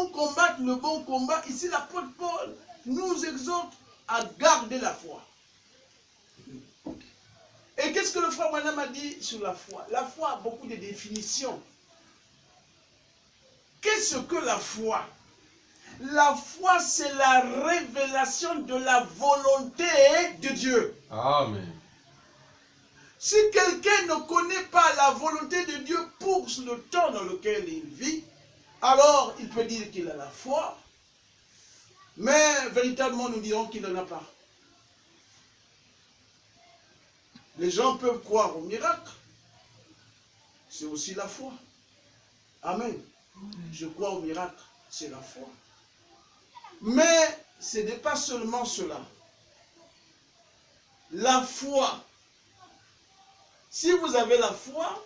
devons combattre le bon combat. Ici, l'apôtre Paul nous exhorte à garder la foi. Et qu'est-ce que le frère Branham a dit sur la foi? La foi a beaucoup de définitions. Qu'est-ce que la foi? La foi, c'est la révélation de la volonté de Dieu. Amen. Si quelqu'un ne connaît pas la volonté de Dieu pour le temps dans lequel il vit, alors il peut dire qu'il a la foi, mais véritablement nous dirons qu'il n'en a pas. Les gens peuvent croire au miracle, c'est aussi la foi. Amen. Je crois au miracle, c'est la foi. Mais ce n'est pas seulement cela. La foi, si vous avez la foi,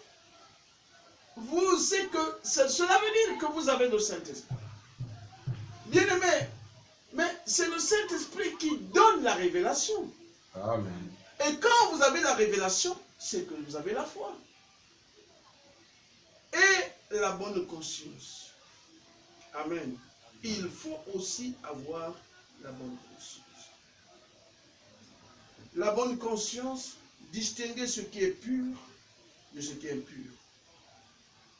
vous savez que cela veut dire que vous avez le Saint-Esprit. Bien-aimé, mais c'est le Saint-Esprit qui donne la révélation. Amen. Et quand vous avez la révélation, c'est que vous avez la foi. Et la bonne conscience. Amen. Il faut aussi avoir la bonne conscience. La bonne conscience, distinguer ce qui est pur de ce qui est impur.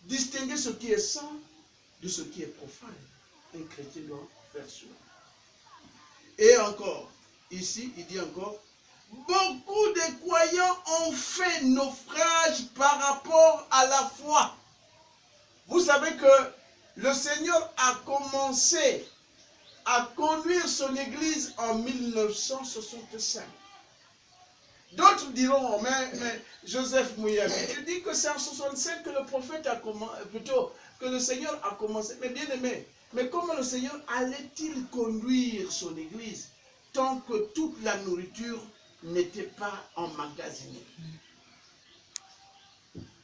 Distinguer ce qui est saint de ce qui est profane. Un chrétien doit faire cela. Et encore, ici, il dit encore, beaucoup de croyants ont fait naufrage par rapport à la foi. Vous savez que le Seigneur a commencé à conduire son église en 1965. D'autres diront, mais Joseph Mouyabi, tu dis que c'est en 65 que le prophète a commencé, plutôt que le Seigneur a commencé. Mais bien aimé, mais comment le Seigneur allait-il conduire son église tant que toute la nourriture n'était pas emmagasinée?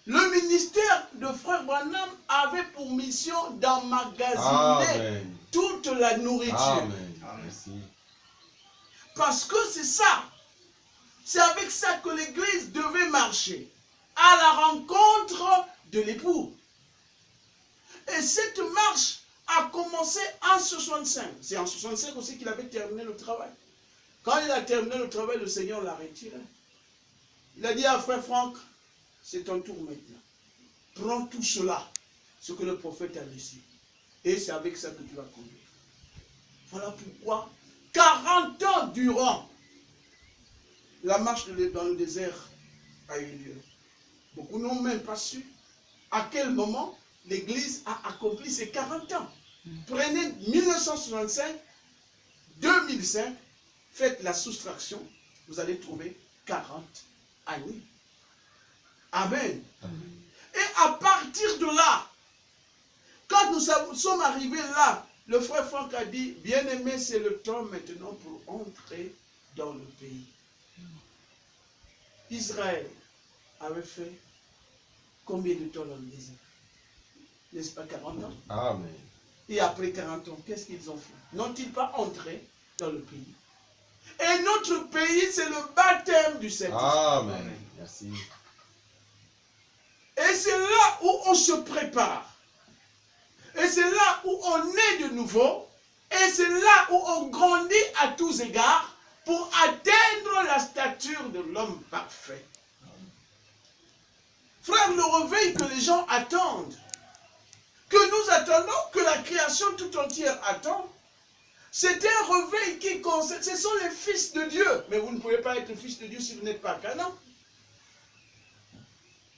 Le ministère de Frère Branham avait pour mission d'emmagasiner toute la nourriture. Amen. Merci. Parce que c'est ça. C'est avec ça que l'église devait marcher. À la rencontre de l'époux. Et cette marche a commencé en 65. C'est en 65 aussi qu'il avait terminé le travail. Quand il a terminé le travail, le Seigneur l'a retiré. Il a dit à Frère Franck, c'est ton tour maintenant. Prends tout cela, ce que le prophète a laissé. Et c'est avec ça que tu vas conduire. Voilà pourquoi, 40 ans durant, la marche dans le désert a eu lieu. Beaucoup n'ont même pas su à quel moment l'Église a accompli ses 40 ans. Prenez 1965, 2005, faites la soustraction, vous allez trouver 40 années. Amen. Et à partir de là, quand nous sommes arrivés là, le frère Franck a dit, bien-aimé, c'est le temps maintenant pour entrer dans le pays. Israël avait fait combien de temps dans le désert? N'est-ce pas 40 ans? Amen. Et après 40 ans, qu'est-ce qu'ils ont fait? N'ont-ils pas entré dans le pays? Et notre pays, c'est le baptême du Saint-Esprit. Amen. Merci. Et c'est là où on se prépare. Et c'est là où on est de nouveau. Et c'est là où on grandit à tous égards pour atteindre la stature de l'homme parfait. Frère, le réveil que les gens attendent, que nous attendons, que la création tout entière attend, c'est un réveil qui concerne, ce sont les fils de Dieu. Mais vous ne pouvez pas être fils de Dieu si vous n'êtes pas à Canaan.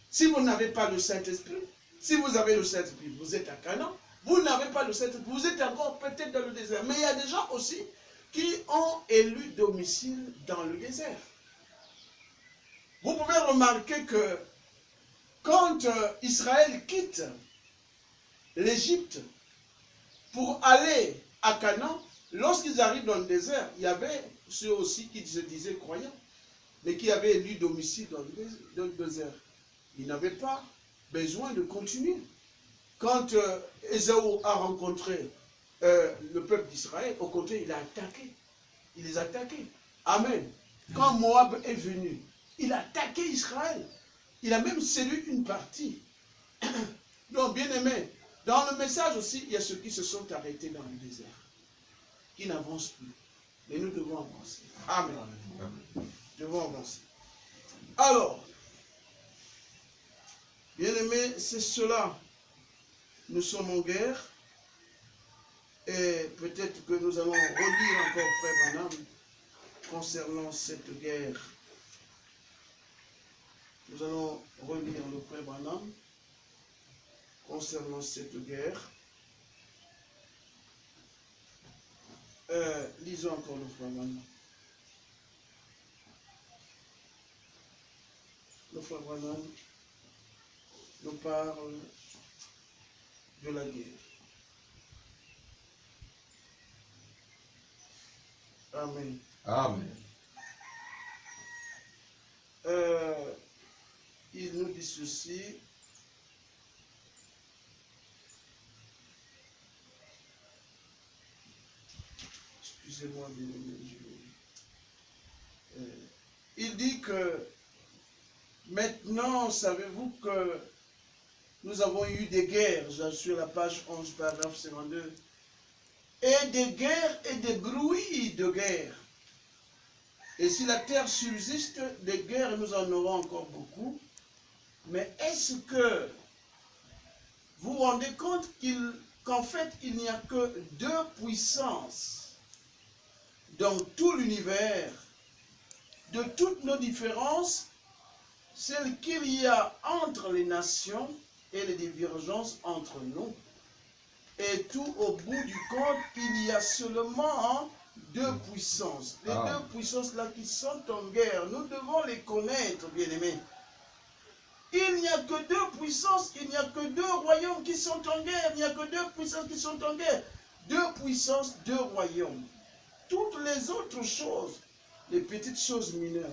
Si vous n'avez pas le Saint-Esprit, si vous avez le Saint-Esprit, vous êtes à Canaan. Vous n'avez pas le Saint-Esprit, vous êtes encore peut-être dans le désert. Mais il y a des gens aussi qui ont élu domicile dans le désert. Vous pouvez remarquer que quand Israël quitte l'Égypte pour aller à Canaan, lorsqu'ils arrivent dans le désert, il y avait ceux aussi qui se disaient croyants, mais qui avaient élu domicile dans le désert. Ils n'avaient pas besoin de continuer. Quand Ésaü a rencontré le peuple d'Israël, au contraire, il a attaqué. Il les a attaqués. Amen. Quand Moab est venu, il a attaqué Israël. Il a même séduit une partie. Donc, bien aimé, Dans le message aussi, il y a ceux qui se sont arrêtés dans le désert, qui n'avancent plus. Mais nous devons avancer. Amen. Nous devons avancer. Alors, bien-aimés, c'est cela. Nous sommes en guerre. Et peut-être que nous allons relire encore Frère Branham concernant cette guerre. Nous allons relire le Frère Branham concernant cette guerre. Lisons encore le Frère Branham. Le Frère Branham nous parle de la guerre. Amen. Amen. Il nous dit ceci. Excusez-moi, il dit que maintenant, savez-vous que nous avons eu des guerres, sur la page 11, paragraphe 52, et des guerres et des bruits de guerre. Et si la terre subsiste, des guerres, nous en aurons encore beaucoup. Mais est-ce que vous vous rendez compte qu'en fait, il n'y a que deux puissances dans tout l'univers, de toutes nos différences, celle qu'il y a entre les nations et les divergences entre nous. Et tout au bout du compte, il y a seulement deux puissances. Les deux puissances-là qui sont en guerre, nous devons les connaître, bien-aimés. Il n'y a que deux puissances, il n'y a que deux royaumes qui sont en guerre. Il n'y a que deux puissances qui sont en guerre. Deux puissances, deux royaumes. Toutes les autres choses, les petites choses mineures,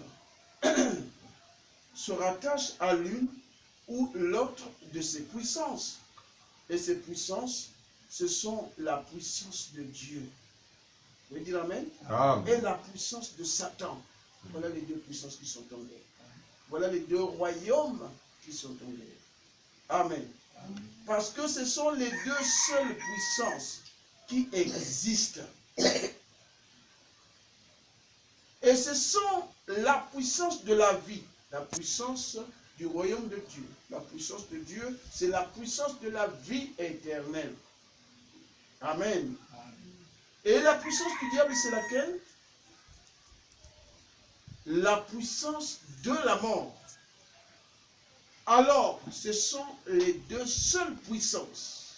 se rattachent à l'une ou l'autre de ces puissances. Et ces puissances, ce sont la puissance de Dieu. Vous pouvez dire amen? Amen. Et la puissance de Satan. Voilà les deux puissances qui sont en guerre. Voilà les deux royaumes qui sont en guerre. Amen. Parce que ce sont les deux seules puissances qui existent. Et ce sont la puissance de la vie, la puissance du royaume de Dieu. La puissance de Dieu, c'est la puissance de la vie éternelle. Amen. Et la puissance du diable, c'est laquelle? La puissance de la mort. Alors, ce sont les deux seules puissances.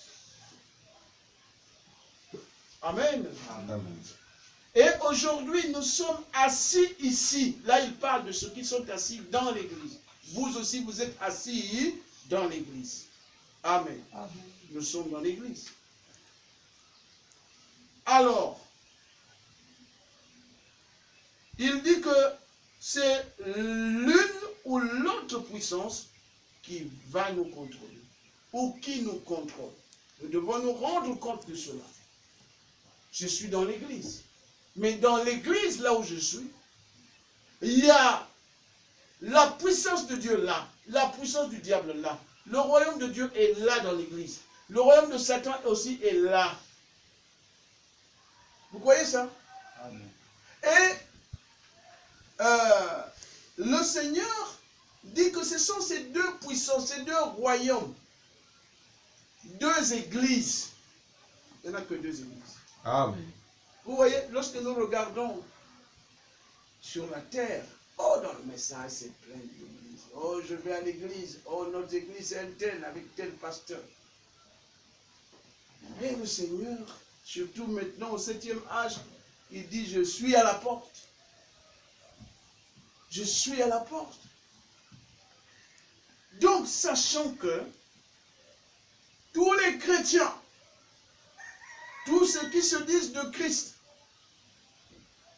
Amen. Amen. Et aujourd'hui, nous sommes assis ici. Là, il parle de ceux qui sont assis dans l'église. Vous aussi, vous êtes assis dans l'église. Amen. Amen. Nous sommes dans l'église. Alors, il dit que c'est l'une ou l'autre puissance qui va nous contrôler, ou qui nous contrôle. Nous devons nous rendre compte de cela. Je suis dans l'église. Mais dans l'église, là où je suis, il y a la puissance de Dieu là, la puissance du diable là. Le royaume de Dieu est là dans l'église. Le royaume de Satan aussi est là. Vous voyez ça? Amen. Et le Seigneur dit que ce sont ces deux puissances, ces deux royaumes, deux églises. Il n'y en a que deux églises. Amen. Vous voyez, lorsque nous regardons sur la terre, oh, dans le message, c'est plein d'églises. Oh, je vais à l'église. Oh, notre église est telle, avec tel pasteur. Mais le Seigneur, surtout maintenant au 7e âge, il dit, je suis à la porte. Je suis à la porte. Donc, sachant que tous les chrétiens, tous ceux qui se disent de Christ,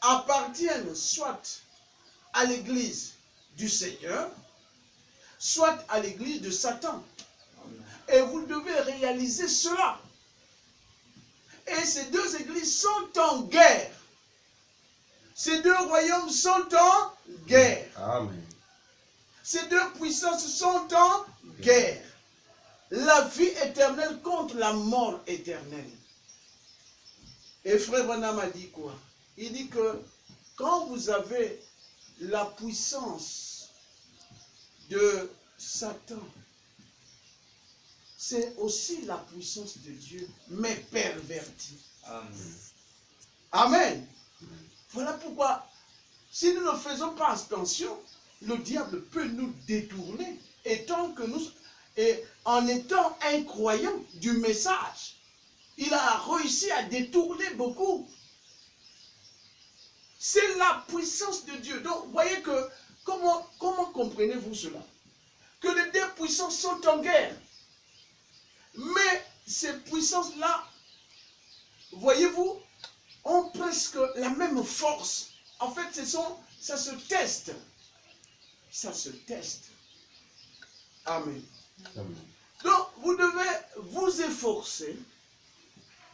appartiennent soit à l'église du Seigneur, soit à l'église de Satan. Et vous devez réaliser cela. Et ces deux églises sont en guerre. Ces deux royaumes sont en guerre. Amen. Ces deux puissances sont en guerre. la vie éternelle contre la mort éternelle. Et frère Branham a dit quoi? Il dit que quand vous avez la puissance de Satan, c'est aussi la puissance de Dieu, mais pervertie. Amen. Amen. Voilà pourquoi, si nous ne faisons pas attention, le diable peut nous détourner, en étant incroyant du message. Il a réussi à détourner beaucoup. C'est la puissance de Dieu. Donc, voyez que, comment comprenez-vous cela? Que les deux puissances sont en guerre. Mais ces puissances-là, voyez-vous, ont presque la même force. En fait, ça se teste. Ça se teste. Amen. Amen. Donc, vous devez vous efforcer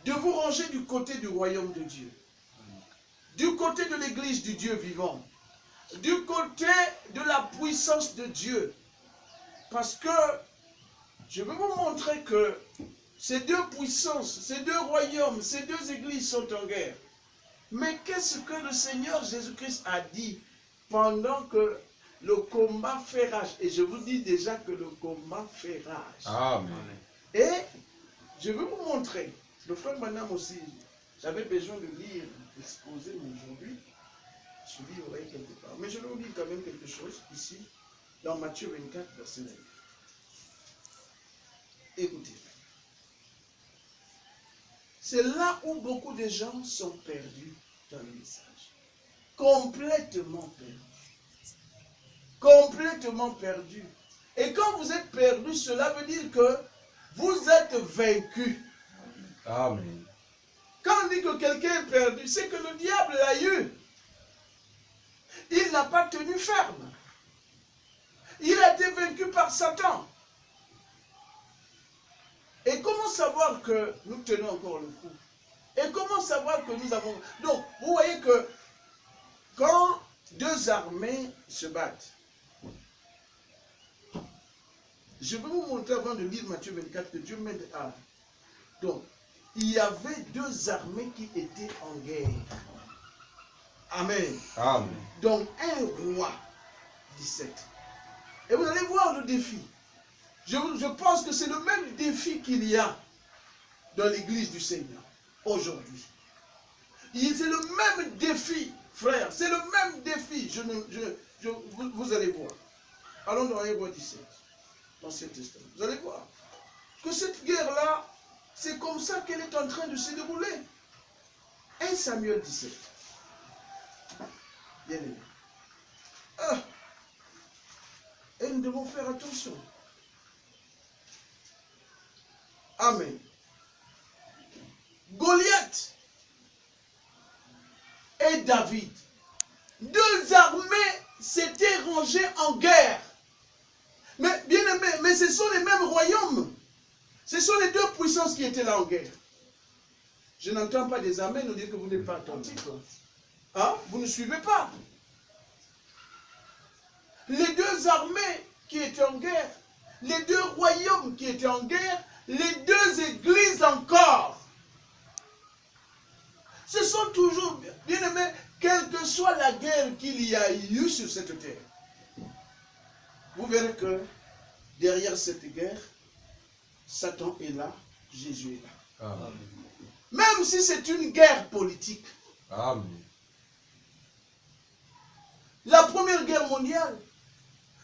de vous ranger du côté du royaume de Dieu. Du côté de l'église du Dieu vivant. Du côté de la puissance de Dieu. Parce que je vais vous montrer que ces deux puissances, ces deux royaumes, ces deux églises sont en guerre. Mais qu'est-ce que le Seigneur Jésus-Christ a dit pendant que le combat fait rage? Et je vous dis déjà que le combat fait rage. Amen. Et je vais vous montrer. Le frère Branham aussi, j'avais besoin de lire l'exposé aujourd'hui. Je lis oreille quelque part. Mais je vais vous lire quand même quelque chose ici, dans Matthieu 24, verset 9. Écoutez. C'est là où beaucoup de gens sont perdus dans le message. Complètement perdus. Complètement perdus. Et quand vous êtes perdus, cela veut dire que vous êtes vaincus. Amen. Quand on dit que quelqu'un est perdu, c'est que le diable l'a eu. Il n'a pas tenu ferme. Il a été vaincu par Satan. Et comment savoir que nous tenons encore le coup? Et comment savoir que nous avons... Donc, vous voyez que quand deux armées se battent, je vais vous montrer avant de lire Matthieu 24 que Dieu m'aide à... Donc, il y avait deux armées qui étaient en guerre. Amen. Amen. Donc, un roi, 17. Et vous allez voir le défi. Je pense que c'est le même défi qu'il y a dans l'église du Seigneur aujourd'hui. C'est le même défi, frère. C'est le même défi. Vous allez voir. Allons dans Hébreux 17, l'Ancien Testament. Vous allez voir que cette guerre-là, c'est comme ça qu'elle est en train de se dérouler. 1 Samuel 17. Bien aimé. Et nous devons faire attention. Amen. Goliath et David, deux armées s'étaient rangées en guerre. Mais bien aimé, mais ce sont les mêmes royaumes. Ce sont les deux puissances qui étaient là en guerre. Je n'entends pas des amens nous dire que vous n'êtes pas attentifs. Hein? Vous ne suivez pas. Les deux armées qui étaient en guerre, les deux royaumes qui étaient en guerre, les deux églises encore. Ce sont toujours, bien aimés, quelle que soit la guerre qu'il y a eu sur cette terre. Vous verrez que derrière cette guerre, Satan est là, Jésus est là. Amen. Même si c'est une guerre politique. Amen. La première guerre mondiale,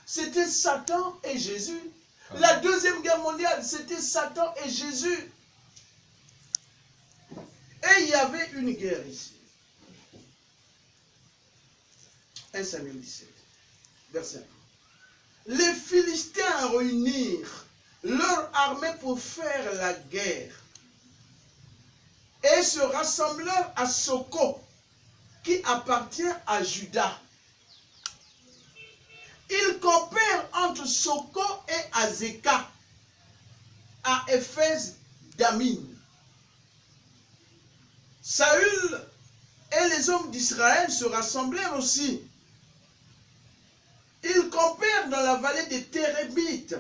c'était Satan et Jésus. Amen. La deuxième guerre mondiale, c'était Satan et Jésus. Et il y avait une guerre ici. 1 Samuel 17, verset 1. Les Philistins réunirent leur armée pour faire la guerre et se rassemblèrent à Soko, qui appartient à Juda. Ils campèrent entre Soko et Azeka, à Éphèse d'Amin. Saül et les hommes d'Israël se rassemblèrent aussi. Ils campèrent dans la vallée des Térébites.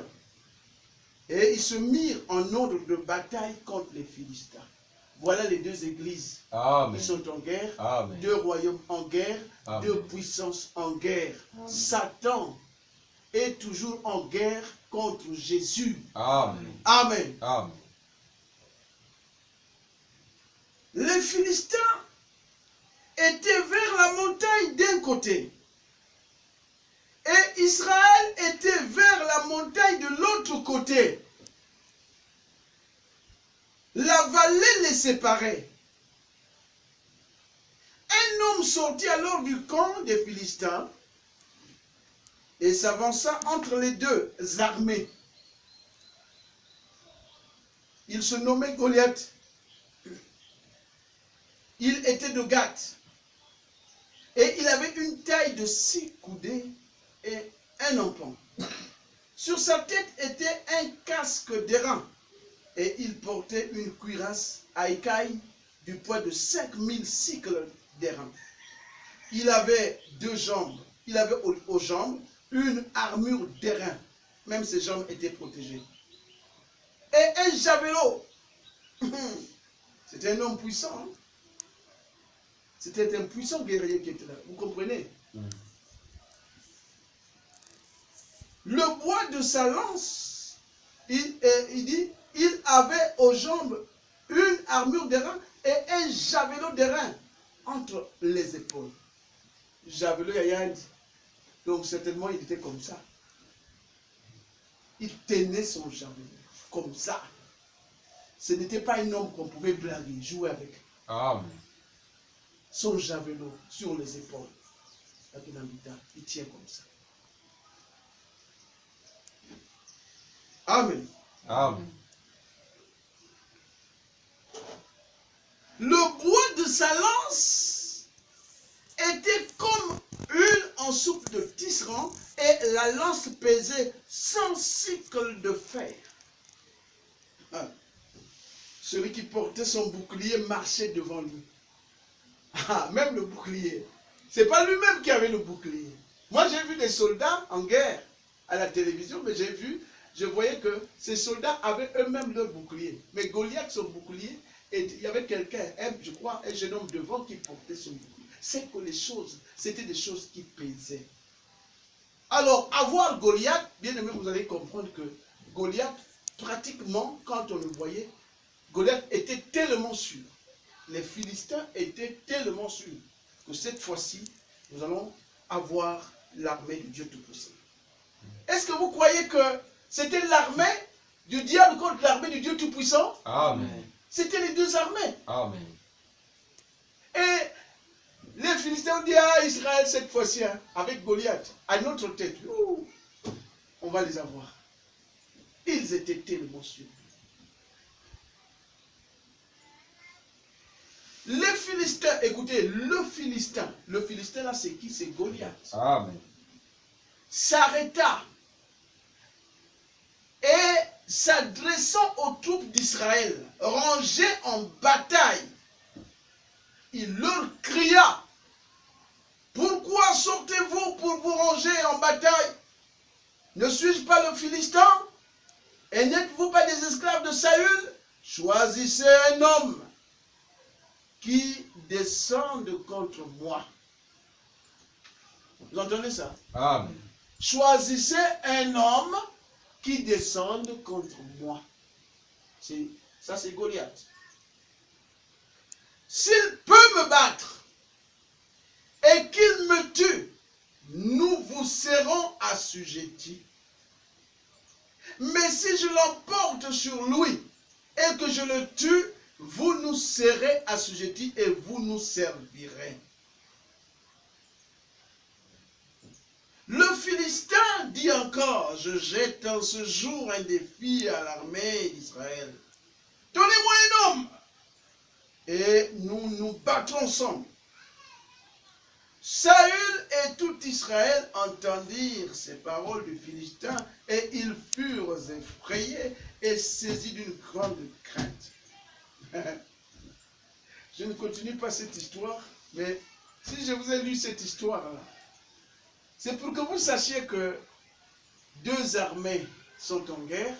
Et ils se mirent en ordre de bataille contre les Philistins. Voilà les deux églises. Amen. Ils sont en guerre. Amen. Deux royaumes en guerre. Amen. Deux puissances en guerre. Amen. Satan est toujours en guerre contre Jésus. Amen. Amen. Amen. Les Philistins étaient vers la montagne d'un côté. Et Israël était vers la montagne de l'autre côté. La vallée les séparait. Un homme sortit alors du camp des Philistins et s'avança entre les deux armées. Il se nommait Goliath. Il était de Gath. Et il avait une taille de 6 coudées et un empan. Sur sa tête était un casque d'airain. Et il portait une cuirasse à écailles du poids de 5000 cycles d'airain. Il avait 2 jambes. Il avait aux jambes une armure d'airain. Même ses jambes étaient protégées. Et un javelot. C'était un homme puissant. Hein? C'était un puissant guerrier qui était là. Vous comprenez? Le bois de sa lance, il dit, il avait aux jambes une armure d'airain et un javelot d'airain entre les épaules. Javelot Yayad. Donc certainement il était comme ça. Il tenait son javelot comme ça. Ce n'était pas un homme qu'on pouvait blaguer, jouer avec. Amen. Son javelot sur les épaules. Il tient comme ça. Amen. Amen. Le bois de sa lance était comme une en soupe de tisserand et la lance pesait 100 cycles de fer. Celui qui portait son bouclier marchait devant lui. Même le bouclier. Ce n'est pas lui-même qui avait le bouclier. Moi, j'ai vu des soldats en guerre à la télévision, mais je voyais que ces soldats avaient eux-mêmes leur bouclier. Mais Goliath, son bouclier, et il y avait quelqu'un, je crois, un jeune homme devant qui portait son bouclier. C'est que les choses, c'était des choses qui pesaient. Alors, avoir Goliath, bien aimé, vous allez comprendre que Goliath, pratiquement, quand on le voyait, Goliath était tellement sûr. Les Philistins étaient tellement sûrs que cette fois-ci, nous allons avoir l'armée du Dieu Tout-Puissant. Est-ce que vous croyez que c'était l'armée du diable contre l'armée du Dieu Tout-Puissant? Amen. C'était les deux armées. Amen. Et les Philistins ont dit à Israël cette fois-ci, hein, avec Goliath, à notre tête, on va les avoir. Ils étaient tellement sûrs. Les Philistins, écoutez, le Philistin là c'est qui? C'est Goliath. Amen. S'arrêta et s'adressant aux troupes d'Israël, rangées en bataille, il leur cria: pourquoi sortez-vous pour vous ranger en bataille? Ne suis-je pas le Philistin? Et n'êtes-vous pas des esclaves de Saül? Choisissez un homme qui descende contre moi. Vous entendez ça? Amen. Choisissez un homme qui descende contre moi. Ça, c'est Goliath. S'il peut me battre et qu'il me tue, nous vous serons assujettis. Mais si je l'emporte sur lui et que je le tue, vous nous serez assujettis et vous nous servirez. Le Philistin dit encore: je jette en ce jour un défi à l'armée d'Israël. Donnez-moi un homme et nous nous battrons ensemble. Saül et tout Israël entendirent ces paroles du Philistin et ils furent effrayés et saisis d'une grande crainte. Je ne continue pas cette histoire, mais si je vous ai lu cette histoire-là, c'est pour que vous sachiez que deux armées sont en guerre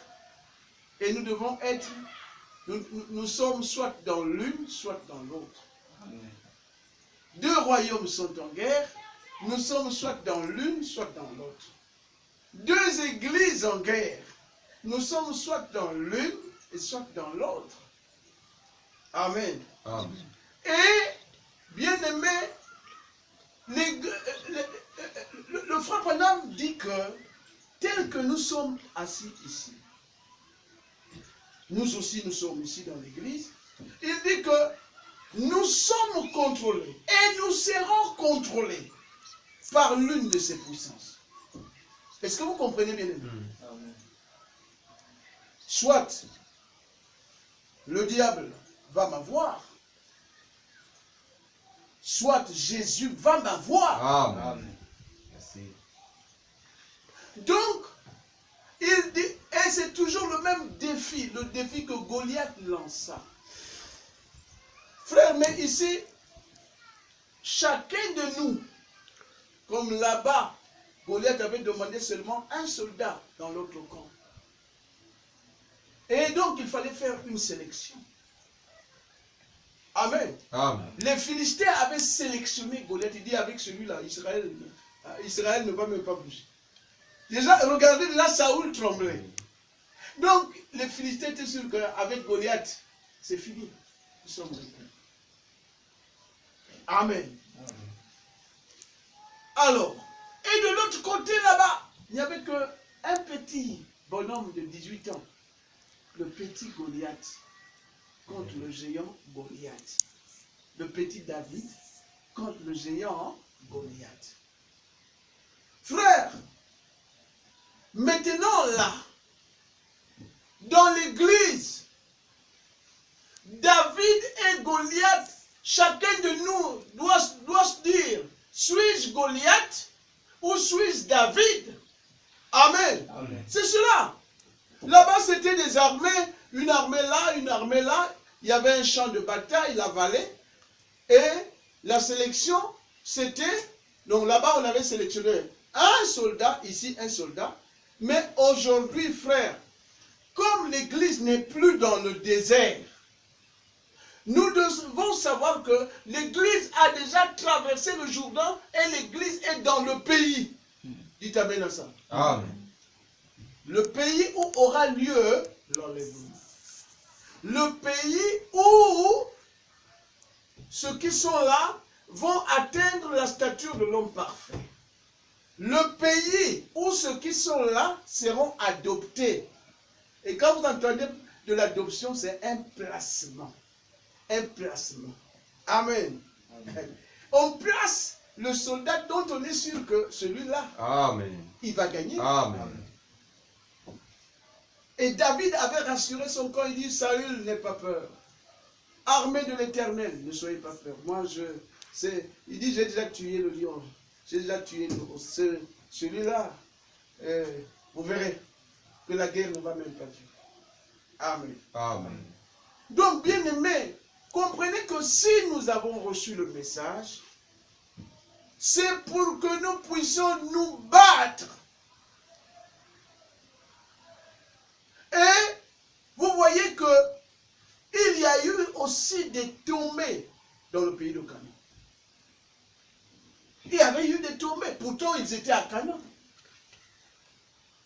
Et nous devons être, nous sommes soit dans l'une, soit dans l'autre. Deux royaumes sont en guerre, nous sommes soit dans l'une, soit dans l'autre. Deux églises en guerre, nous sommes soit dans l'une et soit dans l'autre. Amen. Amen. Et, bien aimé, le frère Branham dit que, tel que nous sommes assis ici, nous aussi nous sommes ici dans l'église, il dit que nous sommes contrôlés et nous serons contrôlés par l'une de ces puissances. Est-ce que vous comprenez bien? Soit le diable va m'avoir, soit Jésus va m'avoir. Amen. Merci. Donc, il dit, et c'est toujours le même défi, le défi que Goliath lança. Frère, mais ici, chacun de nous, comme là-bas, Goliath avait demandé seulement un soldat dans l'autre camp. Et donc, il fallait faire une sélection. Amen. Amen. Les Philistins avaient sélectionné Goliath. Il dit, avec celui-là, Israël ne va même pas bouger. Déjà, regardez, là, Saoul tremblait. Donc, les Philistins étaient sûrs qu'avec Goliath, c'est fini. Nous sommes vaincus. Amen. Alors, et de l'autre côté là-bas, il n'y avait qu'un petit bonhomme de 18 ans, le petit Goliath, contre le géant Goliath. Le petit David contre le géant Goliath. Frère, maintenant là, dans l'église, David et Goliath, chacun de nous doit se dire, suis-je Goliath ou suis-je David? Amen. Amen. C'est cela. Là-bas, c'était des armées, une armée là, une armée là. Il y avait un champ de bataille, la vallée. Et la sélection, c'était, donc là-bas, on avait sélectionné un soldat, ici un soldat. Mais aujourd'hui, frère, comme l'église n'est plus dans le désert, nous devons savoir que l'église a déjà traversé le Jourdain et l'église est dans le pays. Dites amen à ça. Amen. Le pays où aura lieu l'enlèvement. Le pays où ceux qui sont là vont atteindre la stature de l'homme parfait. Le pays où ceux qui sont là seront adoptés. Et quand vous entendez de l'adoption, c'est un placement. Un placement. Amen. Amen. On place le soldat dont on est sûr que celui-là, il va gagner. Amen. Et David avait rassuré son camp, il dit, Saül, n'aie pas peur. Armée de l'Éternel, ne soyez pas peur. Moi, il dit, j'ai déjà tué le lion. J'ai déjà tué celui-là. Vous verrez que la guerre ne va même pas durer. Amen. Amen. Donc, bien aimés, comprenez que si nous avons reçu le message, c'est pour que nous puissions nous battre. Et vous voyez que il y a eu aussi des tombées dans le pays de Canaan. Il y avait eu des tombées, pourtant ils étaient à Canaan.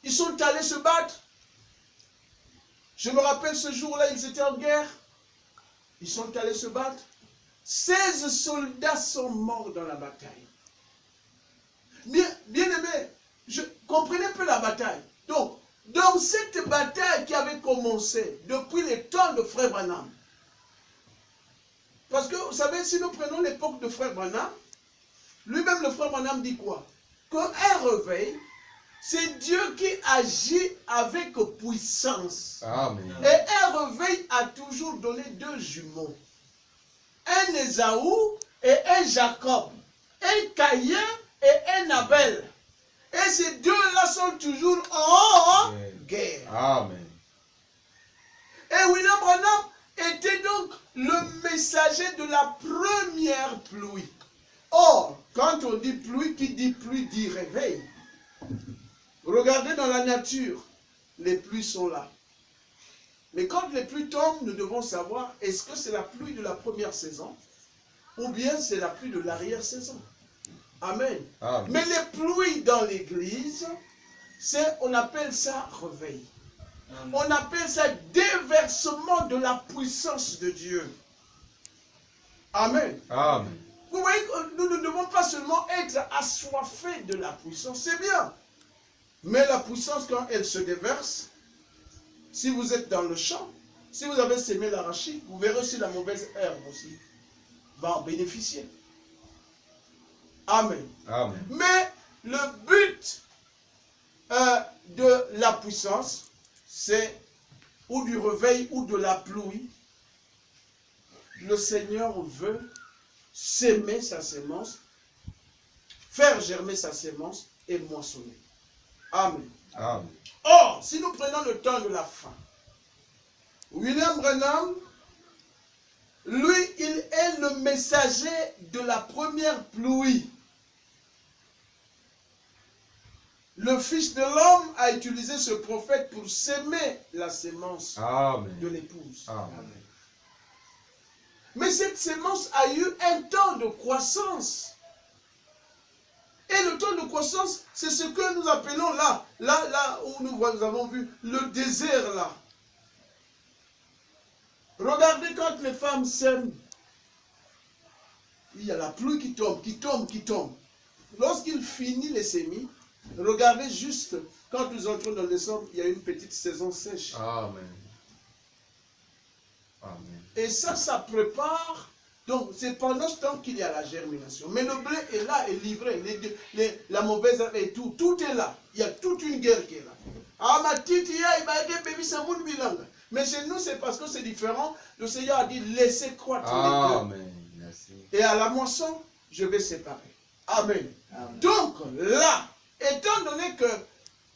Ils sont allés se battre. Je me rappelle ce jour-là, ils étaient en guerre. Ils sont allés se battre. 16 soldats sont morts dans la bataille. Bien aimé, comprenez un peu la bataille. Donc, dans cette bataille qui avait commencé depuis les temps de Frère Branham, parce que vous savez, si nous prenons l'époque de Frère Branham, lui-même le Frère Branham dit quoi? Qu'un réveil, c'est Dieu qui agit avec puissance. Amen. Et un réveil a toujours donné deux jumeaux. Un Ésaü et un Jacob. Un Caïn et un Abel. Et ces deux-là sont toujours en guerre. Amen. Et William Branham était donc le messager de la première pluie. Or, quand on dit pluie, qui dit pluie dit réveil. Regardez dans la nature, les pluies sont là. Mais quand les pluies tombent, nous devons savoir, est-ce que c'est la pluie de la première saison ou bien c'est la pluie de l'arrière-saison. Amen. Amen. Mais les pluies dans l'église, on appelle ça réveil. Amen. On appelle ça déversement de la puissance de Dieu. Amen. Amen. Vous voyez que nous ne devons pas seulement être assoiffés de la puissance, c'est bien. Mais la puissance, quand elle se déverse, si vous êtes dans le champ, si vous avez sémé l'arachide, vous verrez aussi la mauvaise herbe aussi va en bénéficier. Amen. Amen. Mais le but de la puissance, c'est ou du réveil ou de la pluie. Le Seigneur veut s'aimer sa sémence, faire germer sa sémence et moissonner. Amen. Amen. Or, si nous prenons le temps de la fin, William Branham, lui, il est le messager de la première pluie. Le Fils de l'homme a utilisé ce prophète pour s'aimer la sémence de Amen. l'épouse. Amen. Mais cette sémence a eu un temps de croissance. Et le temps de croissance, c'est ce que nous appelons là où nous avons vu le désert là. Regardez quand les femmes sèment, il y a la pluie qui tombe, qui tombe, qui tombe. Lorsqu'il finit les semis, regardez juste, quand nous entrons dans décembre, il y a une petite saison sèche. Amen. Amen. Et ça prépare. Donc, c'est pendant ce temps qu'il y a la germination. Mais le blé est là, est livré. La mauvaise herbe et tout. Tout est là. Il y a toute une guerre qui est là. Ah, ma petite, il va aider bébé, c'est mon bilan. Mais chez nous, c'est parce que c'est différent. Le Seigneur a dit, laissez croître les deux. Amen. Merci. Et à la moisson, je vais séparer. Amen. Amen. Donc, là, étant donné que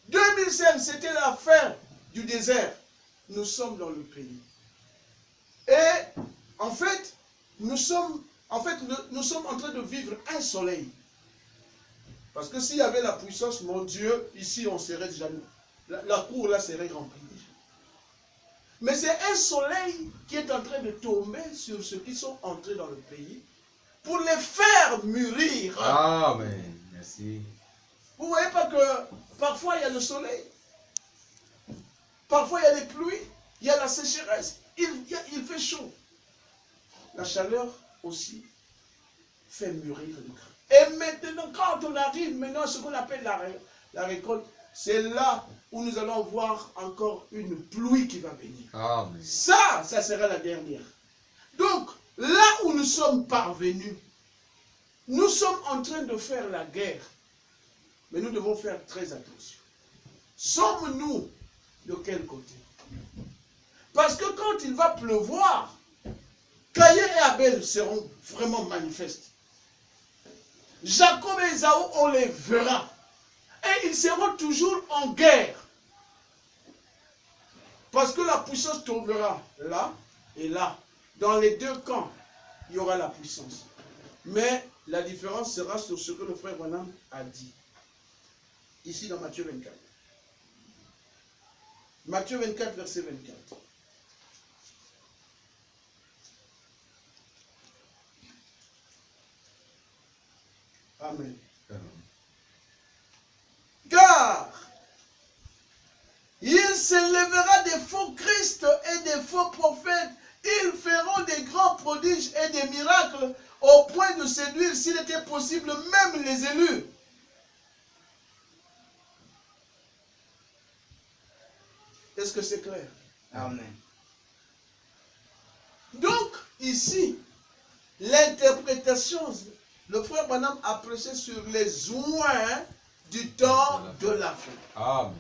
2005, c'était la fin du désert, nous sommes dans le pays. Et, en fait, nous sommes en train de vivre un soleil. Parce que s'il y avait la puissance, mon Dieu, ici, on serait déjà... La cour, là, serait remplie. Mais c'est un soleil qui est en train de tomber sur ceux qui sont entrés dans le pays pour les faire mûrir. Amen. Merci. Vous ne voyez pas que parfois il y a le soleil, parfois il y a les pluies, il y a la sécheresse, il fait chaud. La chaleur aussi fait mûrir le grain. Et maintenant, quand on arrive maintenant à ce qu'on appelle la récolte, c'est là où nous allons voir encore une pluie qui va venir. Amen. Ça sera la dernière. Donc, là où nous sommes parvenus, nous sommes en train de faire la guerre. Mais nous devons faire très attention. Sommes-nous de quel côté? Parce que quand il va pleuvoir, Caïn et Abel seront vraiment manifestes. Jacob et Ésaü, on les verra. Et ils seront toujours en guerre. Parce que la puissance tombera là et là. Dans les deux camps, il y aura la puissance. Mais la différence sera sur ce que le frère Branham a dit. Ici dans Matthieu 24. Matthieu 24, verset 24. Amen. Amen. Car il s'élèvera des faux Christ et des faux prophètes. Ils feront des grands prodiges et des miracles au point de séduire, s'il était possible, même les élus. Est-ce que c'est clair? Amen. Donc, ici, l'interprétation, le frère Branham a prêché sur les oins du temps de la fin. Amen.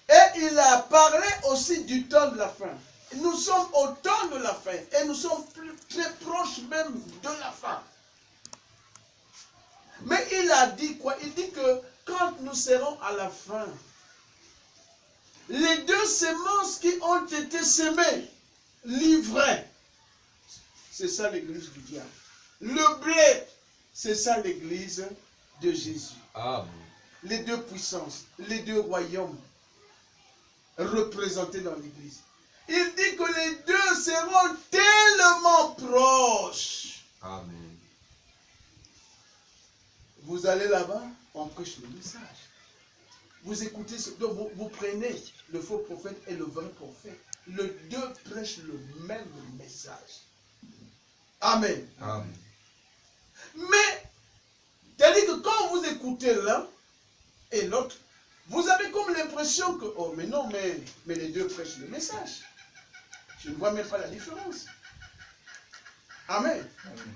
Et il a parlé aussi du temps de la fin. Nous sommes au temps de la fin et nous sommes très proches même de la fin. Mais il a dit quoi? Il dit que quand nous serons à la fin, les deux semences qui ont été semées, livrées, c'est ça l'église du diable. Le blé, c'est ça l'église de Jésus. Amen. Les deux puissances, les deux royaumes. représentés dans l'église. Il dit que les deux seront tellement proches. Amen. Vous allez là-bas, on prêche le message. Vous écoutez, donc vous prenez le faux prophète et le vrai prophète. Les deux prêchent le même message. Amen. Amen. Mais, c'est-à-dire que quand vous écoutez l'un et l'autre, vous avez comme l'impression que, oh mais non, mais les deux prêchent le message. Je ne vois même pas la différence. Amen. Amen.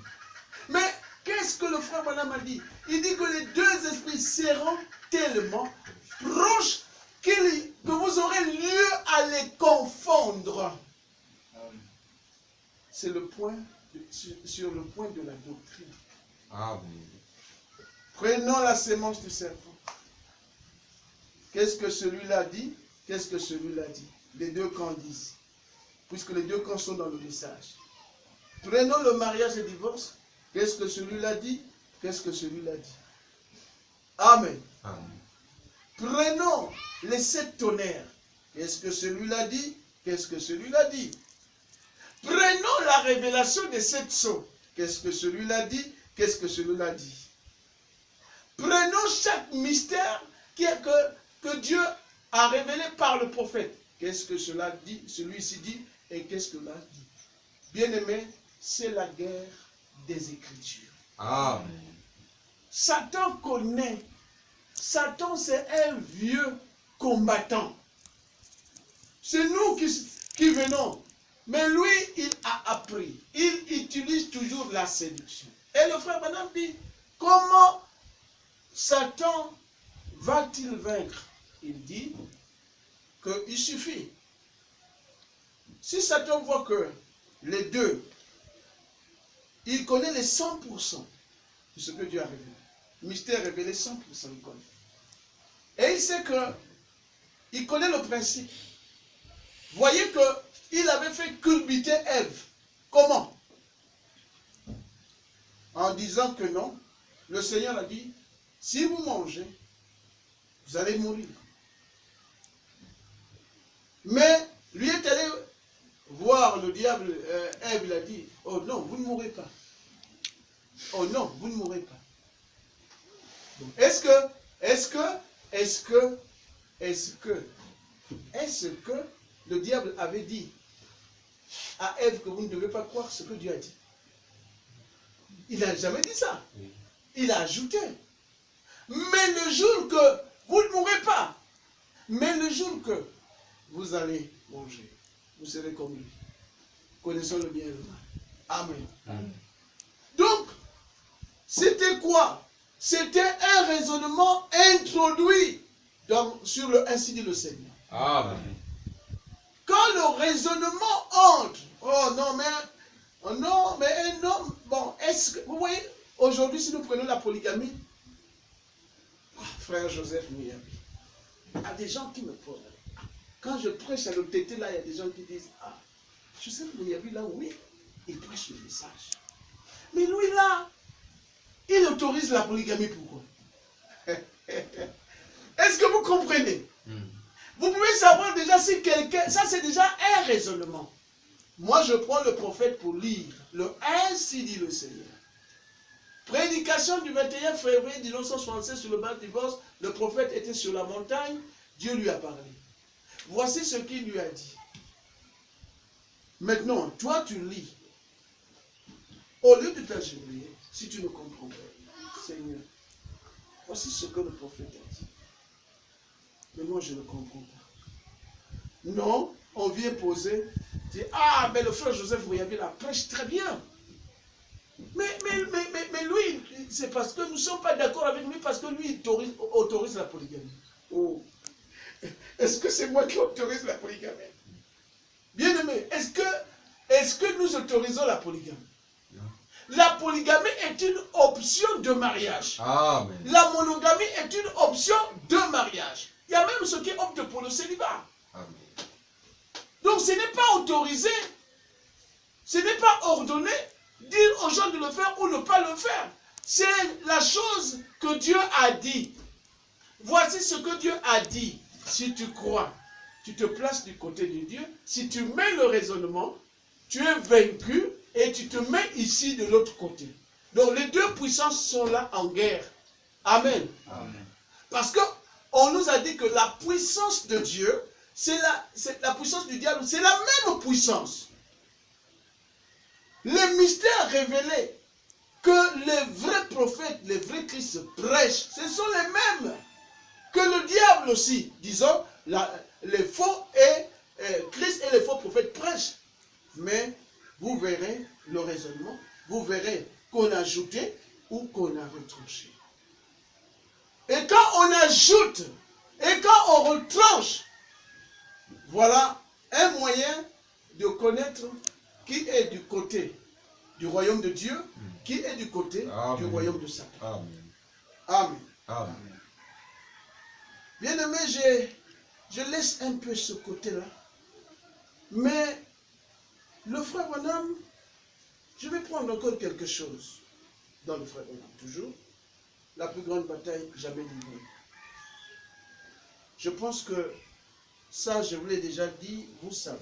Mais qu'est-ce que le frère Branham a dit? Il dit que les deux esprits seront tellement proches que vous aurez lieu à les confondre. C'est le point, sur le point de la doctrine. Amen. Prenons la sémence du serpent. Qu'est-ce que celui-là dit? Qu'est-ce que celui-là dit? Les deux camps disent. Puisque les deux camps sont dans le message. Prenons le mariage et le divorce. Qu'est-ce que celui-là dit? Qu'est-ce que celui-là dit? Amen. Amen. Prenons les 7 tonnerres. Qu'est-ce que celui-là dit? Qu'est-ce que celui-là dit? Prenons la révélation des 7 sceaux. Qu'est-ce que celui-là dit? Qu'est-ce que celui-là dit? Prenons chaque mystère que Dieu a révélé par le prophète. Qu'est-ce que cela dit? Celui-ci dit et qu'est-ce que là dit? Bien-aimé, c'est la guerre des Écritures. Amen. Satan connaît. Satan, c'est un vieux combattant. C'est nous qui venons. Mais lui, il a appris. Il utilise toujours la séduction. Et le frère Branham dit, comment Satan va-t-il vaincre? Il dit qu'il suffit. Si Satan voit que les deux, il connaît les 100% de ce que Dieu a révélé. Mystère révélé 100%, il connaît. Et il sait que, il connaît le principe. Voyez qu'il avait fait culbuter Ève. Comment? En disant que non, le Seigneur a dit, si vous mangez, vous allez mourir. Mais lui est allé voir le diable, Ève, il a dit, oh non, vous ne mourrez pas. Oh non, vous ne mourrez pas. Est-ce que le diable avait dit à Ève que vous ne devez pas croire ce que Dieu a dit? Il n'a jamais dit ça. Il a ajouté. Mais le jour que vous ne mourrez pas, mais le jour que vous allez manger, vous serez comme lui. Connaissons le bien et le mal. Amen. Amen. Donc, c'était quoi? C'était un raisonnement introduit sur le ainsi dit le Seigneur. Amen. Quand le raisonnement entre, oh non, mais un homme, bon, est-ce que, vous voyez, aujourd'hui, si nous prenons la polygamie, frère Joseph Mouyabi, il y a des gens qui me posent. Quand je prêche à l'OTT, là, il y a des gens qui disent, ah, Joseph Mouyabi, là, oui, il prêche le message. Mais lui, là, il autorise la polygamie, pourquoi? Est-ce que vous comprenez? Vous pouvez savoir déjà si quelqu'un, ça c'est déjà un raisonnement. Moi je prends le prophète pour lire le ainsi dit le Seigneur. Prédication du 21 février 1976 sur le bas du divorce, le prophète était sur la montagne, Dieu lui a parlé. Voici ce qu'il lui a dit. Maintenant, toi tu lis. Au lieu de t'agenouiller, si tu ne comprends pas, Seigneur, voici ce que le prophète a dit. Mais moi, je ne comprends pas. Non, on vient poser, dire, ah, mais le frère Joseph Mouyabi la prêche très bien. Mais lui, c'est parce que nous ne sommes pas d'accord avec lui, parce que lui, il autorise la polygamie. Oh, est-ce que c'est moi qui autorise la polygamie? Bien aimé, est-ce que nous autorisons la polygamie? Non. La polygamie est une option de mariage. Amen. La monogamie est une option de mariage. Il y a même ceux qui optent pour le célibat. Amen. Donc ce n'est pas autorisé, ce n'est pas ordonné, dire aux gens de le faire ou ne pas le faire. C'est la chose que Dieu a dit. Voici ce que Dieu a dit, si tu crois. tu te places du côté de Dieu. Si tu mets le raisonnement, tu es vaincu et tu te mets ici de l'autre côté. Donc les deux puissances sont là en guerre. Amen. Amen. Parce qu'on nous a dit que la puissance de Dieu, c'est la puissance du diable, c'est la même puissance. Les mystères révélés que les vrais prophètes, les vrais Christ prêchent, ce sont les mêmes que le diable aussi. Disons, les faux Christ et les faux prophètes prêchent. Mais vous verrez le raisonnement, vous verrez qu'on a ajouté ou qu'on a retranché. Et quand on ajoute et quand on retranche, voilà un moyen de connaître qui est du côté du royaume de Dieu, qui est du côté du royaume de Satan. Amen. Amen. Amen. Bien-aimé, je laisse un peu ce côté-là. Mais le frère Branham, je vais prendre encore quelque chose dans le frère Branham. Toujours, la plus grande bataille jamais livrée. Je pense que ça, je vous l'ai déjà dit, vous savez.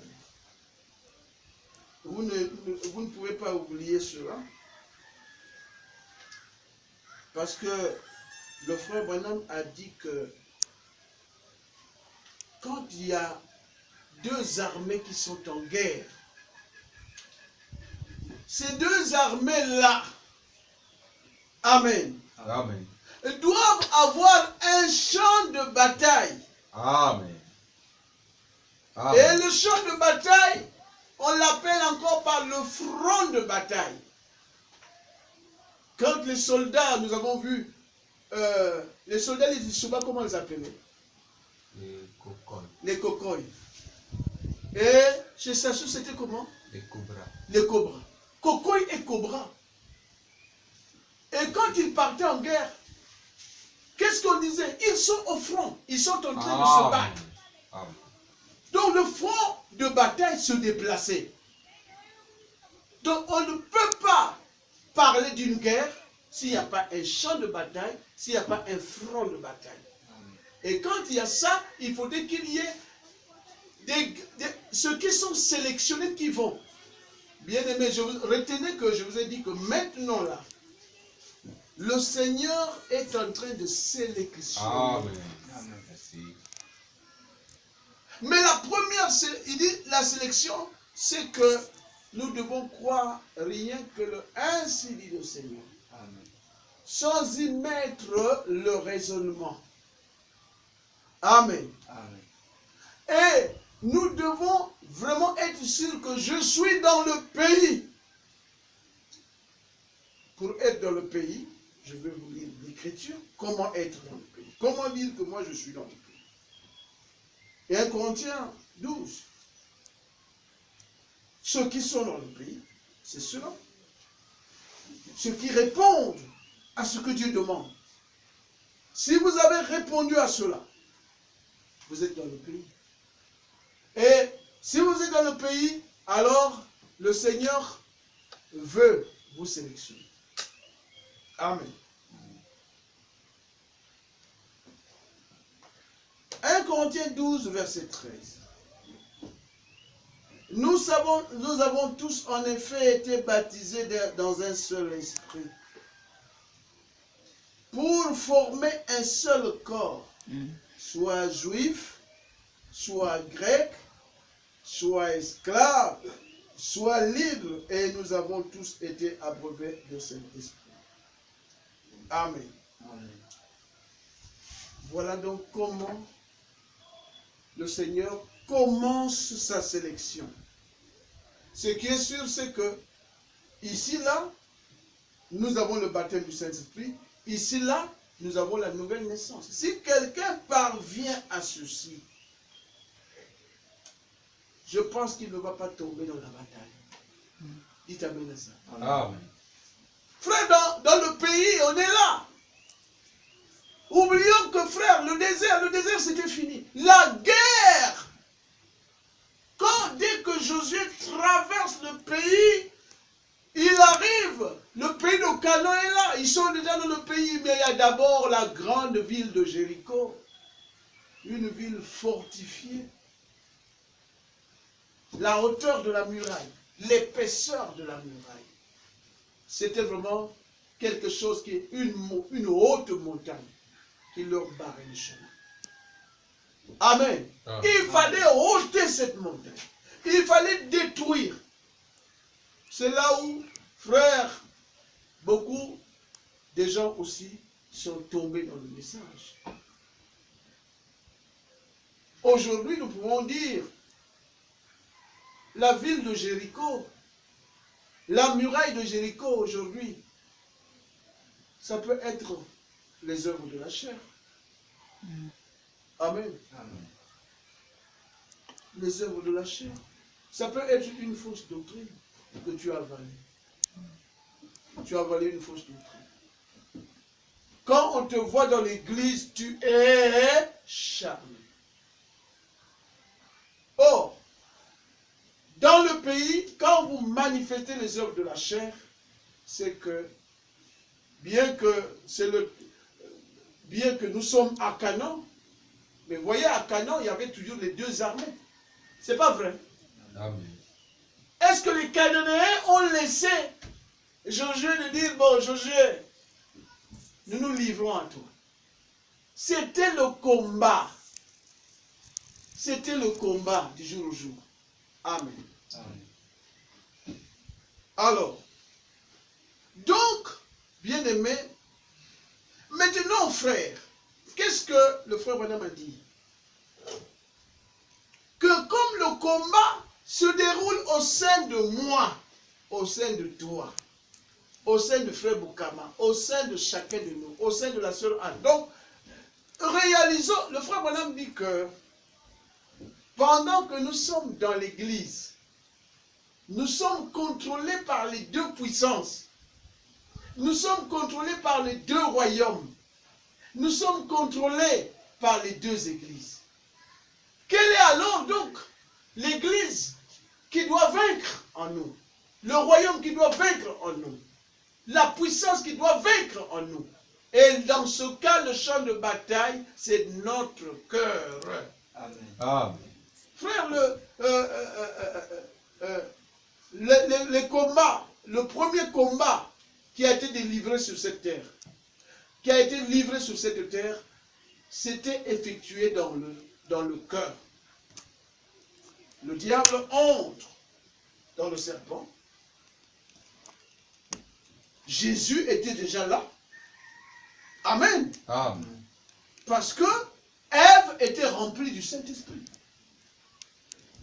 Vous ne pouvez pas oublier cela. Parce que le frère Branham a dit que quand il y a deux armées qui sont en guerre, ces deux armées-là, Amen, Amen. doivent avoir un champ de bataille. Amen. Amen. Et le champ de bataille, on l'appelle encore par le front de bataille. Quand les soldats, nous avons vu, les soldats, les Isuba, comment ils appelaient? Les cocones. Les cocoys. Et chez Sassou, c'était comment? Les cobras. Les cobras. Cocoy et cobra. Et quand ils partaient en guerre, qu'est-ce qu'on disait? Ils sont au front. Ils sont en train de se battre. Amen. Donc le front de bataille se déplaçait. Donc on ne peut pas parler d'une guerre s'il n'y a pas un champ de bataille, s'il n'y a pas un front de bataille. Et quand il y a ça, il faudrait qu'il y ait ceux qui sont sélectionnés qui vont. Bien aimé, retenez que je vous ai dit que maintenant là, le Seigneur est en train de sélectionner. Amen. Amen. Merci. Mais la première, il dit la sélection, c'est que nous devons croire rien que ainsi dit le Seigneur. Amen. Sans y mettre le raisonnement. Amen. Amen. Et nous devons vraiment être sûrs que je suis dans le pays. Pour être dans le pays, je vais vous lire l'Écriture. Comment être dans le pays? Comment dire que moi je suis dans le pays? Et 1 Corinthiens 12. Ceux qui sont dans le pays, c'est ceux-là. Ceux qui répondent à ce que Dieu demande. Si vous avez répondu à cela, vous êtes dans le pays. Et si vous êtes dans le pays, alors le Seigneur veut vous sélectionner. Amen. 1 Corinthiens 12, verset 13. Nous avons tous en effet été baptisés dans un seul esprit, pour former un seul corps, soit juif, soit grec, soit esclave, soit libre, et nous avons tous été abreuvés de cet esprit. Amen. Amen. Voilà donc comment le Seigneur commence sa sélection. Ce qui est sûr, c'est que ici, là, nous avons le baptême du Saint-Esprit. Ici, là, nous avons la nouvelle naissance. Si quelqu'un parvient à ceci, je pense qu'il ne va pas tomber dans la bataille. Dites amen à ça. Amen. Frère, dans le pays, on est là. Oublions que, frère, le désert c'était fini. La guerre, dès que Josué traverse le pays, il arrive, le pays de Canaan est là. Ils sont déjà dans le pays, mais il y a d'abord la grande ville de Jéricho. Une ville fortifiée. la hauteur de la muraille, l'épaisseur de la muraille. C'était vraiment quelque chose qui est une haute montagne qui leur barrait le chemin. Amen. Il fallait ôter cette montagne. Il fallait détruire. C'est là où, frères, beaucoup de gens aussi sont tombés dans le message. Aujourd'hui, nous pouvons dire, la ville de Jéricho, la muraille de Jéricho aujourd'hui, ça peut être les œuvres de la chair. Amen. Amen. Les œuvres de la chair. Ça peut être une fausse doctrine que tu as avalée. Tu as avalé une fausse doctrine. Quand on te voit dans l'église, tu es charmé. Or, dans le pays, quand vous manifestez les œuvres de la chair, c'est que, bien que nous sommes à Canaan, mais voyez, à Canaan, il y avait toujours les deux armées. C'est pas vrai? Amen. Est-ce que les Cananéens ont laissé Josué de dire, bon, Josué, nous nous livrons à toi? C'était le combat. C'était le combat du jour au jour. Amen. Amen. Alors, donc, bien-aimés, maintenant, frère, qu'est-ce que le frère Branham a dit? Que comme le combat se déroule au sein de moi, au sein de toi, au sein de frère Boukama, au sein de chacun de nous, au sein de la sœur Anne. Donc, réalisons, le frère Branham dit que pendant que nous sommes dans l'église, nous sommes contrôlés par les deux puissances. Nous sommes contrôlés par les deux royaumes. Nous sommes contrôlés par les deux églises. Quelle est alors donc l'église qui doit vaincre en nous? Le royaume qui doit vaincre en nous? La puissance qui doit vaincre en nous? Et dans ce cas, le champ de bataille, c'est notre cœur. Amen. Amen. Frère, les combats, le premier combat qui a été délivré sur cette terre, c'était effectué dans le cœur. Le diable entre dans le serpent. Jésus était déjà là. Amen. Amen. Parce que Ève était remplie du Saint-Esprit.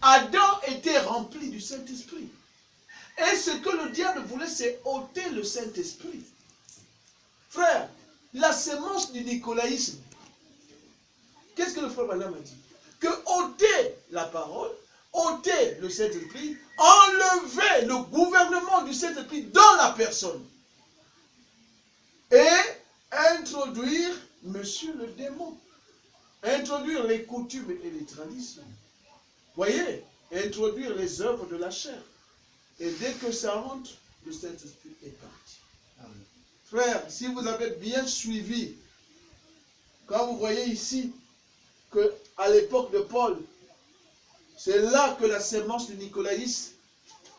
Adam était rempli du Saint-Esprit. Et ce que le diable voulait, c'est ôter le Saint-Esprit. Frère, la sémence du nicolaïsme, qu'est-ce que le frère Branham a dit? Que ôter la parole, ôter le Saint-Esprit, enlever le gouvernement du Saint-Esprit dans la personne et introduire monsieur le démon, introduire les coutumes et les traditions. Voyez, introduire les œuvres de la chair. Et dès que ça rentre, le Saint-Esprit est parti. Amen. Frère, si vous avez bien suivi, quand vous voyez ici qu'à l'époque de Paul, c'est là que la sémence du nicolaïsme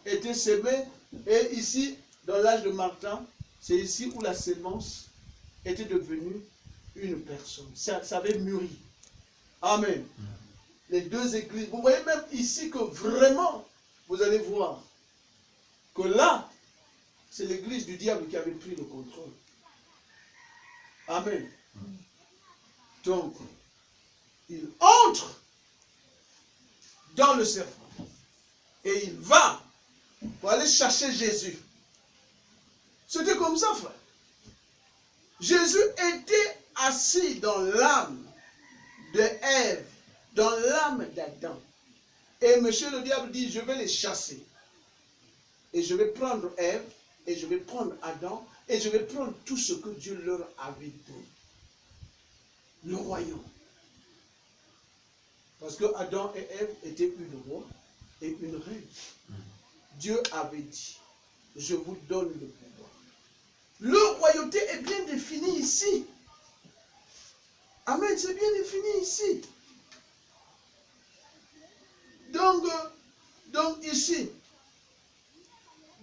était sémée. Et ici, dans l'âge de Martin, c'est ici où la sémence était devenue une personne. Ça avait mûri. Amen. Les deux églises. Vous voyez même ici que vraiment, vous allez voir que là, c'est l'église du diable qui avait pris le contrôle. Amen. Donc, il entre dans le serpent et il va pour aller chercher Jésus. C'était comme ça, frère. Jésus était assis dans l'âme de Ève, dans l'âme d'Adam. Et monsieur le diable dit, je vais les chasser. Et je vais prendre Ève, et je vais prendre Adam, et je vais prendre tout ce que Dieu leur avait donné. Le royaume. Parce que Adam et Ève étaient une roi et une reine. Dieu avait dit, je vous donne le pouvoir. Leur royauté est bien définie ici. Amen, c'est bien défini ici. Donc, Donc ici,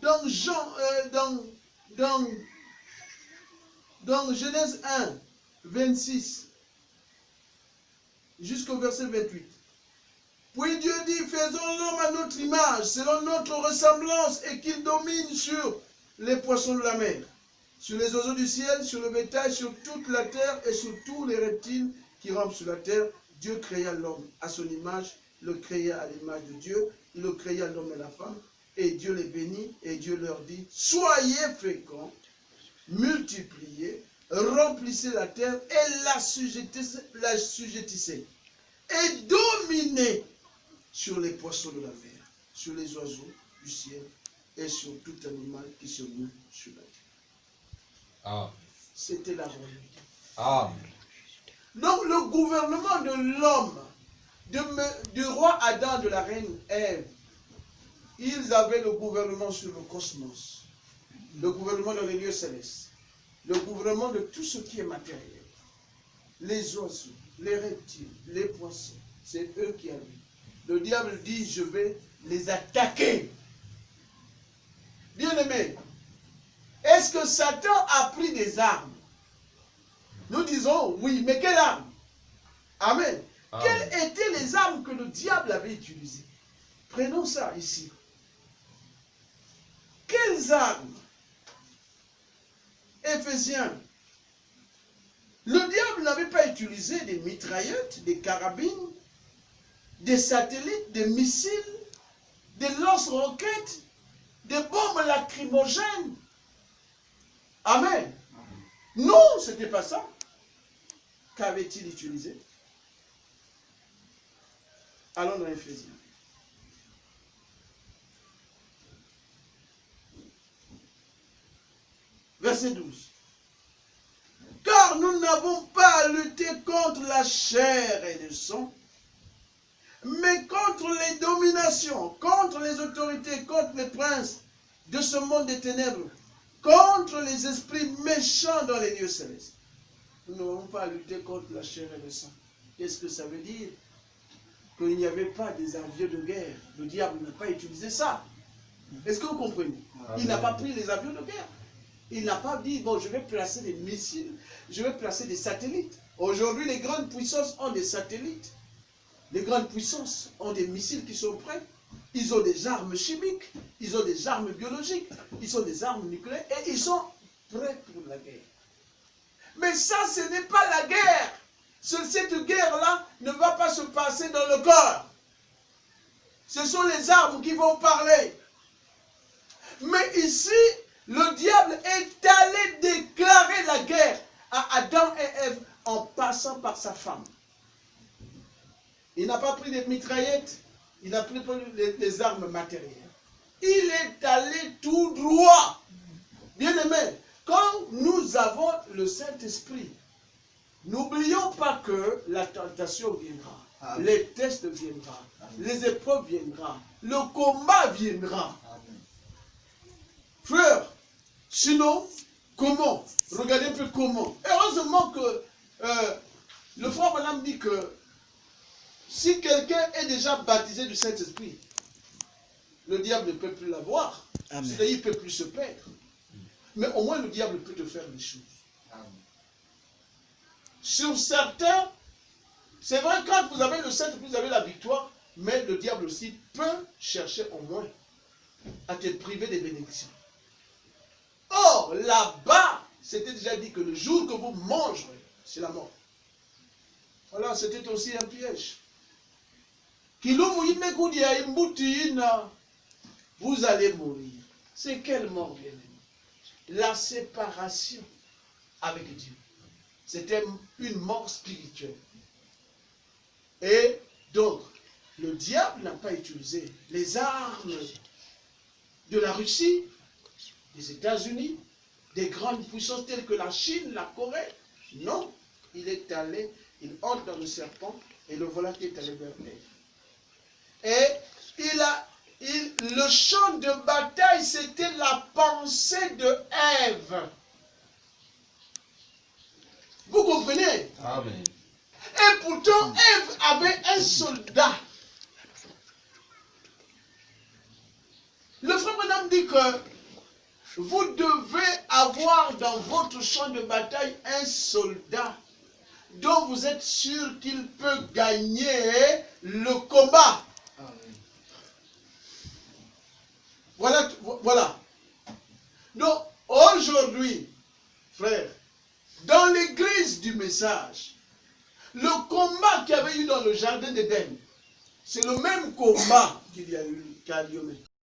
dans Genèse 1, 26, jusqu'au verset 28. Puis Dieu dit, faisons l'homme à notre image, selon notre ressemblance, et qu'il domine sur les poissons de la mer, sur les oiseaux du ciel, sur le bétail, sur toute la terre et sur tous les reptiles qui rampent sur la terre. Dieu créa l'homme à son image, le créa à l'image de Dieu, il le créa l'homme et la femme, et Dieu les bénit, et Dieu leur dit, soyez féconds, multipliez, remplissez la terre et l'assujettissez, et dominez sur les poissons de la mer, sur les oiseaux du ciel et sur tout animal qui se meut sur la terre. Amen. C'était la royauté. Amen. Donc le gouvernement de l'homme, du roi Adam, de la reine Ève, ils avaient le gouvernement sur le cosmos, le gouvernement dans les lieux célestes, le gouvernement de tout ce qui est matériel, les oiseaux, les reptiles, les poissons, c'est eux qui avaient. Le diable dit, je vais les attaquer. Bien-aimés, est-ce que Satan a pris des armes? Nous disons oui, mais quelles armes? Amen. Amen. Quelles étaient les armes que le diable avait utilisées? Prenons ça ici. Quelles armes? Éphésiens. Le diable n'avait pas utilisé des mitraillettes, des carabines, des satellites, des missiles, des lance-roquettes, des bombes lacrymogènes. Amen. Non, ce n'était pas ça. Qu'avait-il utilisé? Allons dans Éphésiens. Verset 12. Car nous n'avons pas à lutter contre la chair et le sang, mais contre les dominations, contre les autorités, contre les princes de ce monde des ténèbres, contre les esprits méchants dans les lieux célestes. Nous n'avons pas à lutter contre la chair et le sang. Qu'est-ce que ça veut dire? Qu'il n'y avait pas des avions de guerre. Le diable n'a pas utilisé ça. Est-ce que vous comprenez? Il n'a pas pris les avions de guerre. Il n'a pas dit, bon, je vais placer des missiles, je vais placer des satellites. Aujourd'hui, les grandes puissances ont des satellites. Les grandes puissances ont des missiles qui sont prêts. Ils ont des armes chimiques, ils ont des armes biologiques, ils ont des armes nucléaires et ils sont prêts pour la guerre. Mais ça, ce n'est pas la guerre. Cette guerre-là ne va pas se passer dans le corps. Ce sont les armes qui vont parler. Mais ici, le diable est allé déclarer la guerre à Adam et Ève en passant par sa femme. Il n'a pas pris des mitraillettes, il n'a pas pris les armes matérielles. Il est allé tout droit. Bien-aimés, quand nous avons le Saint-Esprit, n'oublions pas que la tentation viendra, Amen. les tests viendront, les épreuves viendront, le combat viendra. Amen. Frère, sinon, comment? Regardez un peu comment. Heureusement que le frère Branham dit que si quelqu'un est déjà baptisé du Saint-Esprit, le diable ne peut plus l'avoir. C'est-à-dire qu'il ne peut plus se perdre. Mais au moins le diable peut te faire des choses. Amen. Sur certains, c'est vrai, quand vous avez le Saint-Esprit, vous avez la victoire, mais le diable aussi peut chercher au moins à te priver des bénédictions. Or, là-bas, c'était déjà dit que le jour que vous mangerez, c'est la mort. Voilà, c'était aussi un piège. Vous allez mourir. C'est quelle mort, bien-aimé? La séparation avec Dieu. C'était une mort spirituelle. Et donc, le diable n'a pas utilisé les armes de la Russie, des États-Unis, des grandes puissances telles que la Chine, la Corée. Non, il est allé, il entre dans le serpent et le voilà qui est allé vers Ève. Et le champ de bataille, c'était la pensée de Ève. Vous comprenez? Amen. Et pourtant, Ève avait un soldat. Le frère Branham dit que vous devez avoir dans votre champ de bataille un soldat dont vous êtes sûr qu'il peut gagner le combat. Voilà, voilà. Donc, aujourd'hui, frère, dans l'église du message, le combat qu'il y avait eu dans le jardin d'Éden, c'est le même combat qu'il y a eu qu'à Lyon.